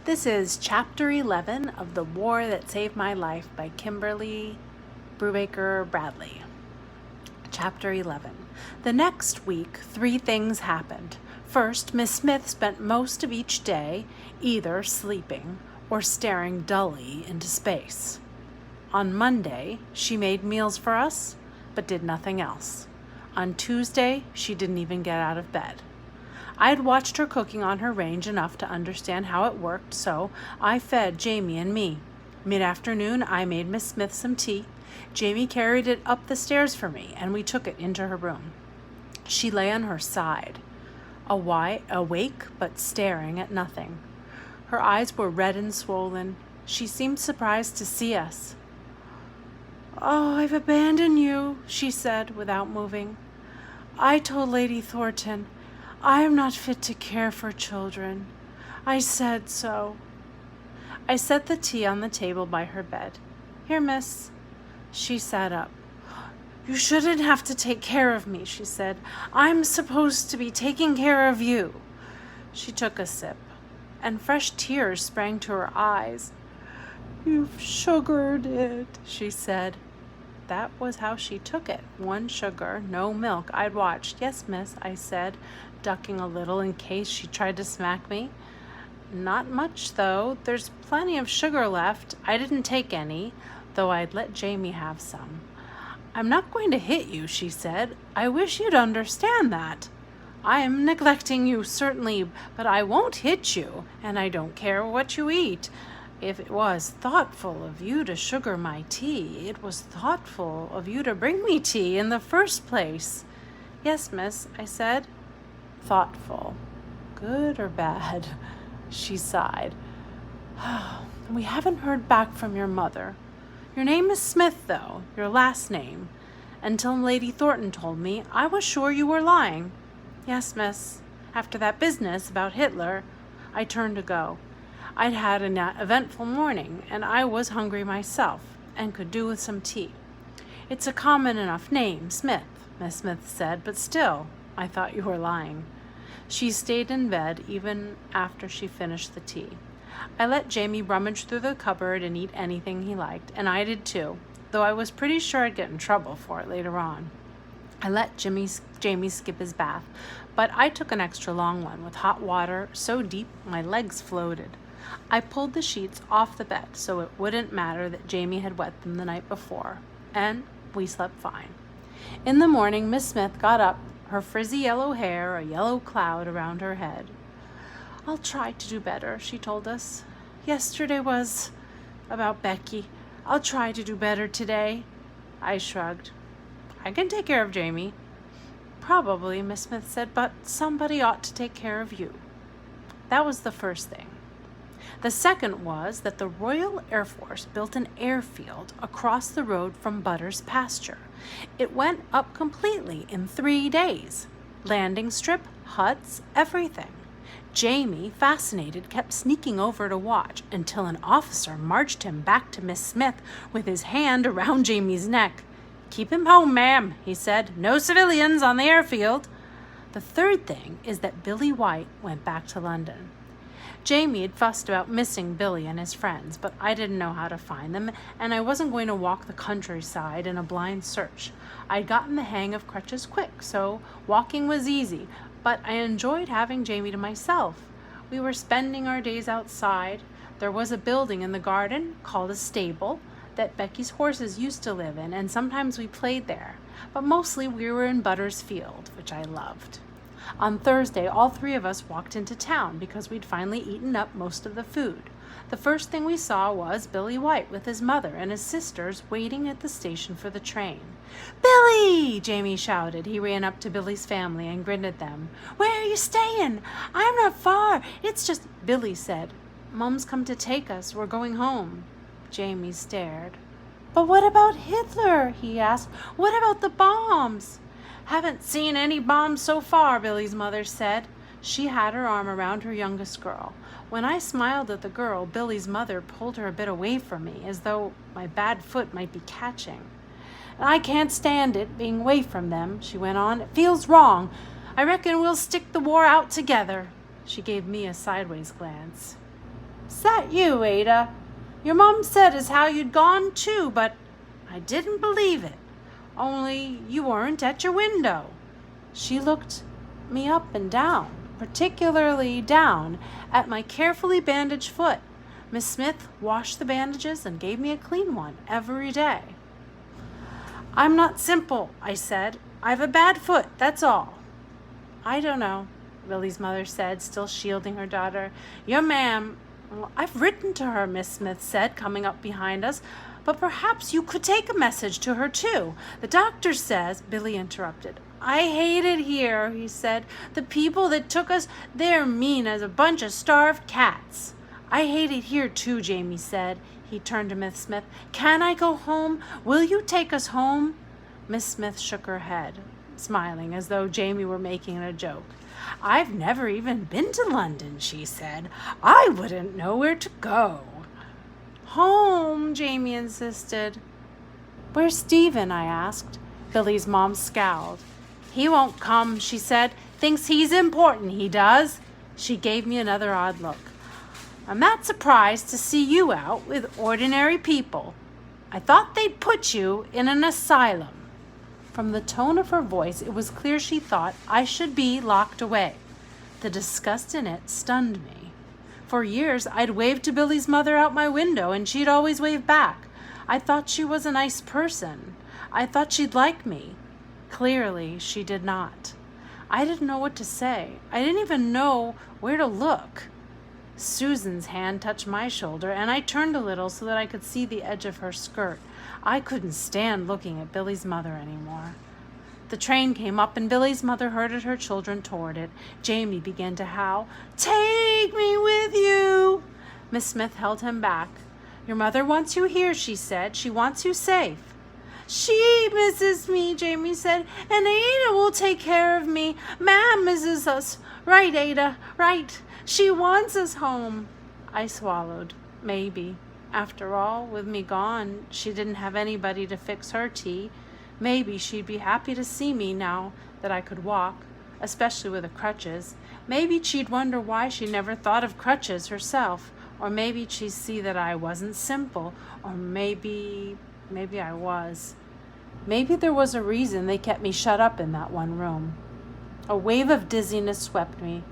This is Chapter 11 of The War That Saved My Life by Kimberly Brubaker Bradley. Chapter 11. The next week, 3 things happened. First, Miss Smith spent most of each day either sleeping or staring dully into space. On Monday, she made meals for us, but did nothing else. On Tuesday, she didn't even get out of bed. I had watched her cooking on her range enough to understand how it worked, so I fed Jamie and me. Mid-afternoon, I made Miss Smith some tea. Jamie carried it up the stairs for me, and we took it into her room. She lay on her side, awake but staring at nothing. Her eyes were red and swollen. She seemed surprised to see us. "Oh, I've abandoned you," she said without moving. "I told Lady Thornton I am not fit to care for children. I said so." I set the tea on the table by her bed. "Here, miss." She sat up. "You shouldn't have to take care of me," she said. "I'm supposed to be taking care of you." She took a sip, and fresh tears sprang to her eyes. "You've sugared it," she said. That was how she took it. 1 sugar, no milk. I'd watched. "Yes, miss," I said, ducking a little in case she tried to smack me. "Not much, though. There's plenty of sugar left. I didn't take any, though I'd let Jamie have some." "I'm not going to hit you," she said. "I wish you'd understand that. I am neglecting you, certainly, but I won't hit you, and I don't care what you eat. If it was thoughtful of you to sugar my tea, it was thoughtful of you to bring me tea in the first place." "Yes, miss," I said. Thoughtful. Good or bad? She sighed. "We haven't heard back from your mother. Your name is Smith, though, your last name. Until Lady Thornton told me, I was sure you were lying." "Yes, miss. After that business about Hitler, I turned to go. I'd had an eventful morning, and I was hungry myself, and could do with some tea. It's a common enough name, Smith," Miss Smith said, "but still, I thought you were lying." She stayed in bed even after she finished the tea. I let Jamie rummage through the cupboard and eat anything he liked, and I did too, though I was pretty sure I'd get in trouble for it later on. I let Jamie skip his bath, but I took an extra long one with hot water so deep my legs floated. I pulled the sheets off the bed so it wouldn't matter that Jamie had wet them the night before, and we slept fine. In the morning, Miss Smith got up, her frizzy yellow hair a yellow cloud around her head. "I'll try to do better," she told us. "Yesterday was about Becky. I'll try to do better today." I shrugged. "I can take care of Jamie." "Probably," Miss Smith said, "but somebody ought to take care of you." That was the first thing. The second was that the Royal Air Force built an airfield across the road from Butter's pasture. It went up completely in 3 days. Landing strip, huts, everything. Jamie, fascinated, kept sneaking over to watch until an officer marched him back to Miss Smith with his hand around Jamie's neck. "Keep him home, ma'am," he said. "No civilians on the airfield." The third thing is that Billy White went back to London. Jamie had fussed about missing Billy and his friends, but I didn't know how to find them, and I wasn't going to walk the countryside in a blind search. I'd gotten the hang of crutches quick, so walking was easy, but I enjoyed having Jamie to myself. We were spending our days outside. There was a building in the garden called a stable that Becky's horses used to live in, and sometimes we played there, but mostly we were in Butter's field, which I loved. On Thursday, all 3 of us walked into town because we'd finally eaten up most of the food. The first thing we saw was Billy White with his mother and his sisters waiting at the station for the train. "Billy!" Jamie shouted. He ran up to Billy's family and grinned at them. "Where are you staying? I'm not far. It's just—" Billy said, "Mom's come to take us. We're going home." Jamie stared. "But what about Hitler?" he asked. "What about the bombs?" "Haven't seen any bombs so far," Billy's mother said. She had her arm around her youngest girl. When I smiled at the girl, Billy's mother pulled her a bit away from me, as though my bad foot might be catching. "I can't stand it, being away from them," she went on. "It feels wrong. I reckon we'll stick the war out together." She gave me a sideways glance. "Is that you, Ada? Your mom said as how you'd gone too, but I didn't believe it. Only you weren't at your window." She looked me up and down, particularly down at my carefully bandaged foot. Miss Smith washed the bandages and gave me a clean one every day. "I'm not simple," I said. "I've a bad foot, that's all." "I don't know," Billy's mother said, still shielding her daughter. "Your ma'am—" "Well, I've written to her," Miss Smith said, coming up behind us. "But perhaps you could take a message to her, too. The doctor says—" Billy interrupted. "I hate it here," he said. "The people that took us, they're mean as a bunch of starved cats." "I hate it here, too," Jamie said. He turned to Miss Smith. "Can I go home? Will you take us home?" Miss Smith shook her head, smiling as though Jamie were making a joke. "I've never even been to London," she said. "I wouldn't know where to go." "Home," Jamie insisted. "Where's Stephen?" I asked. Billy's mom scowled. "He won't come," she said. "Thinks he's important, he does." She gave me another odd look. "I'm that surprised to see you out with ordinary people. I thought they'd put you in an asylum." From the tone of her voice, it was clear she thought I should be locked away. The disgust in it stunned me. For years, I'd waved to Billy's mother out my window, and she'd always wave back. I thought she was a nice person. I thought she'd like me. Clearly, she did not. I didn't know what to say. I didn't even know where to look. Susan's hand touched my shoulder, and I turned a little so that I could see the edge of her skirt. I couldn't stand looking at Billy's mother anymore. The train came up, and Billy's mother herded her children toward it. Jamie began to howl, "Take me with you!" Miss Smith held him back. "Your mother wants you here," she said. "She wants you safe." "She misses me," Jamie said, "and Ada will take care of me. Ma'am misses us. Right, Ada, right. She wants us home." I swallowed. Maybe. After all, with me gone, she didn't have anybody to fix her tea. Maybe she'd be happy to see me now that I could walk, especially with the crutches. Maybe she'd wonder why she never thought of crutches herself. Or maybe she'd see that I wasn't simple. Or maybe I was. Maybe there was a reason they kept me shut up in that one room. A wave of dizziness swept me.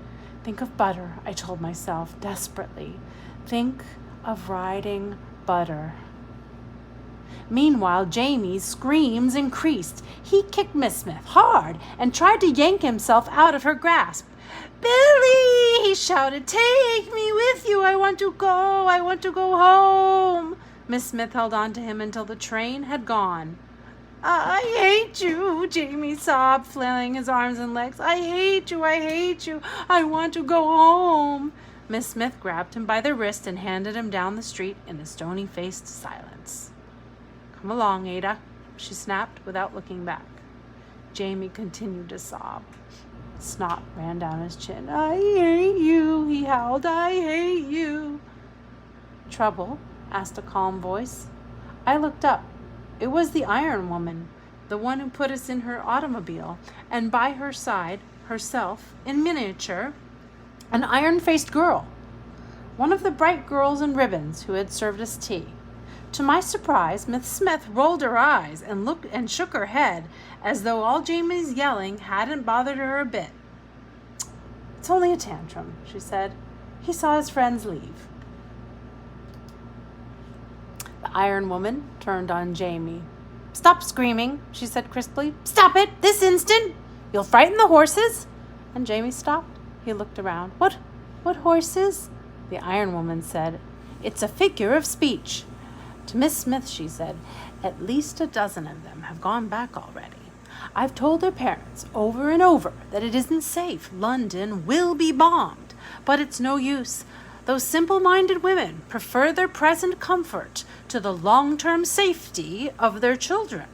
Think of butter, I told myself desperately. Think of riding butter. Meanwhile, Jamie's screams increased. He kicked Miss Smith hard and tried to yank himself out of her grasp. "Billy," he shouted, "take me with you. I want to go. I want to go home." Miss Smith held on to him until the train had gone. "I hate you," Jamie sobbed, flailing his arms and legs. "I hate you. I hate you. I want to go home." Miss Smith grabbed him by the wrist and handed him down the street in a stony-faced silence. "Come along, Ada," she snapped without looking back. Jamie continued to sob. Snot ran down his chin. "I hate you," he howled. "I hate you." "Trouble?" asked a calm voice. I looked up. It was the Iron Woman, the one who put us in her automobile, and by her side, herself, in miniature, an iron-faced girl, one of the bright girls in ribbons who had served us tea. To my surprise, Miss Smith rolled her eyes and shook her head as though all Jamie's yelling hadn't bothered her a bit. "It's only a tantrum," she said. "He saw his friends leave." The Iron Woman turned on Jamie. "Stop screaming," she said crisply. "Stop it, this instant! You'll frighten the horses." And Jamie stopped. He looked around. What horses?" The Iron Woman said. "It's a figure of speech." To Miss Smith, she said, "At least a dozen of them have gone back already. I've told their parents over and over that it isn't safe. London will be bombed. But it's no use. Those simple-minded women prefer their present comfort to the long-term safety of their children."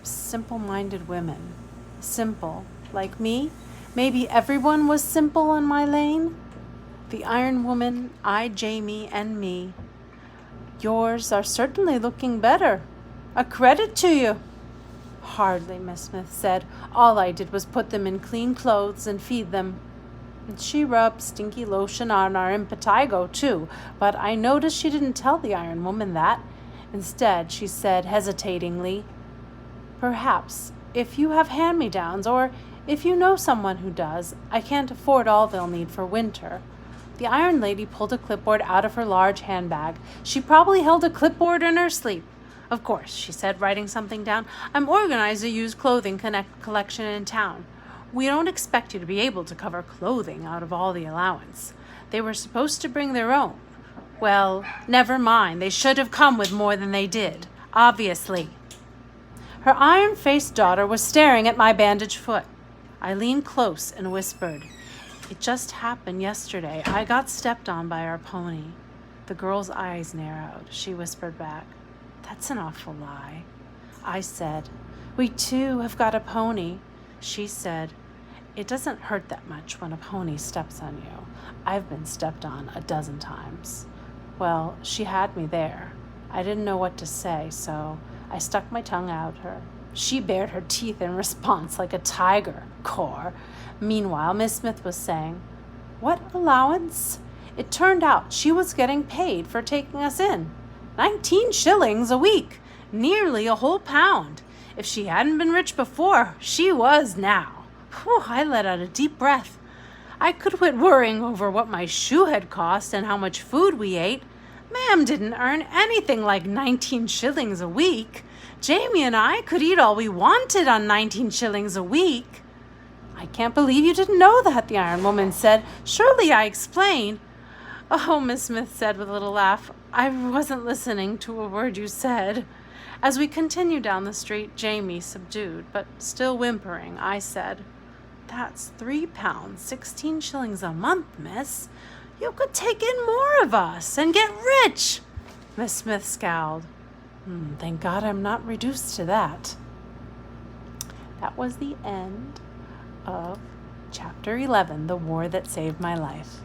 Simple-minded women. Simple, like me? Maybe everyone was simple in my lane? The Iron Woman eyed Jamie and me. "Yours are certainly looking better. A credit to you." "Hardly," Miss Smith said. "All I did was put them in clean clothes and feed them." And she rubbed stinky lotion on our impetigo, too, but I noticed she didn't tell the Iron Woman that. Instead, she said hesitatingly, "Perhaps, if you have hand-me-downs, or if you know someone who does, I can't afford all they'll need for winter." The Iron Lady pulled a clipboard out of her large handbag. She probably held a clipboard in her sleep. "Of course," she said, writing something down. "I'm organized a used clothing collection in town. We don't expect you to be able to cover clothing out of all the allowance. They were supposed to bring their own. Well, never mind. They should have come with more than they did. Obviously." Her iron-faced daughter was staring at my bandaged foot. I leaned close and whispered, "It just happened yesterday. I got stepped on by our pony." The girl's eyes narrowed. She whispered back, "That's an awful lie." I said, "We too have got a pony." She said, "It doesn't hurt that much when a pony steps on you. I've been stepped on a dozen times." Well, she had me there. I didn't know what to say, so I stuck my tongue out at her. She bared her teeth in response like a tiger. Cor. Meanwhile, Miss Smith was saying, "What allowance?" It turned out she was getting paid for taking us in. 19 shillings a week, nearly a whole pound. If she hadn't been rich before, she was now. Whew, I let out a deep breath. I could quit worrying over what my shoe had cost and how much food we ate. Ma'am didn't earn anything like 19 shillings a week. Jamie and I could eat all we wanted on 19 shillings a week. "I can't believe you didn't know that," the Iron Woman said. "Surely I explained." "Oh," Miss Smith said with a little laugh, "I wasn't listening to a word you said." As we continued down the street, Jamie, subdued but still whimpering, I said, "That's £3, 16 shillings a month, miss. You could take in more of us and get rich." Miss Smith scowled. Thank God I'm not reduced to that." That was the end of Chapter 11, The War That Saved My Life.